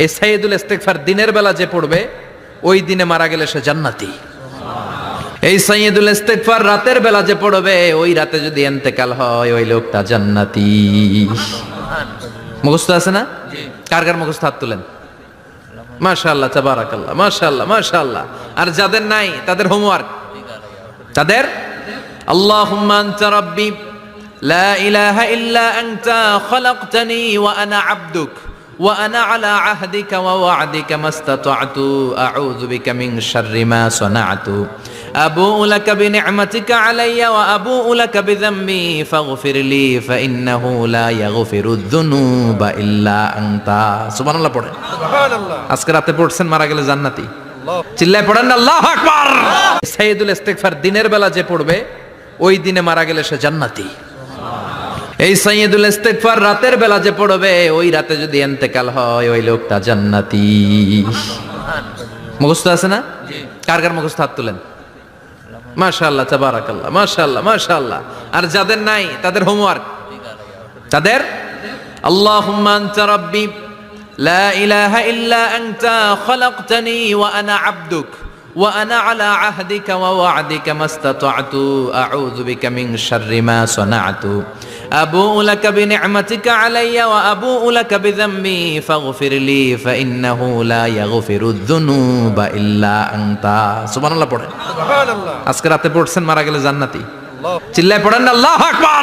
এই সাইয়্যিদুল ইস্তিগফার দিনের বেলা যে পড়বে ওই দিনে মারা গেলে সে জান্নাতি। এই সাইয়্যিদুল ইস্তিগফার রাতের বেলা যে পড়বে ওই রাতে যদি ইন্তেকাল হয় ওই লোকটা জান্নাতি। মুখস্থ আছে না? কার কার মুখস্থ হাত তুলেন। মাশাআল্লাহ, তাবারাকাল্লাহ, মাশাআল্লাহ, মাশাআল্লাহ। আর যাদের নাই তাদের হোমওয়ার্ক, তাদের আল্লাহুম্মা আনতা রাব্বি লা ইলাহা ইল্লা আনতা খালাকতানি ওয়া আনা আবদুক ওয়া আনা আলা আহদিকা ওয়া ওয়া'দিকা মাস্তাতা'তু আউযু বিকা মিন শাররি মা সানা'তু আবুউ লাকা বিনি'মাতিকা আলাইয়া ওয়া আবুউ লাকা বিযামবি ফাগফিরলি ফাইন্নাহু লা ইয়াগফিরুয যুনুবা ইল্লা আনতা। সুবহানাল্লাহ পড়েন। সুবহানাল্লাহ। আজকে রাতে পড়ছেন, মারা গেলে জান্নাতি। চিল্লায় পড়েন আল্লাহু আকবার। সাইয়্যিদুল ইস্তিগফার দিনের বেলা যে পড়বে ওই দিনে মারা গেলে সে জান্নাতি। এই সাইয়্যিদুল ইস্তিগফার রাতের বেলা যে পড়বে ওই রাতে যদি ইন্তেকাল হয় ওই লোকটা জান্নাতি। মুখস্থ আছে না? কার কার মুখস্থ হাত তুলেন। মাশাআল্লাহ, তাবারাকাল্লাহ, মাশাআল্লাহ, মাশাআল্লাহ। আর যাদের নাই তাদের হোমওয়ার্ক, তাদের আল্লাহুম্মা আনতা রাব্বি লা ইলাহা ইল্লা আনতা খালাকতানি ওয়া আনা আবদুক ওয়া আনা আলা আহদিকা ওয়া ওয়া'দিকা মাস্তাতা'তু আউযু বিকা মিন শাররি মা সানা'তু আবুউ লাকা বিনি'মাতিকা আলাইয়া ওয়া আবুউ লাকা বিযামবি ফাগফিরলি ফাইন্নাহু লা ইয়াগফিরুয যুনুবা ইল্লা আনতা। সুবহানাল্লাহ পড়েন। সুবহানাল্লাহ। আজকে রাতে পড়ছেন, মারা গেলে জান্নাতি। চিল্লায় পড়েন আল্লাহু আকবার।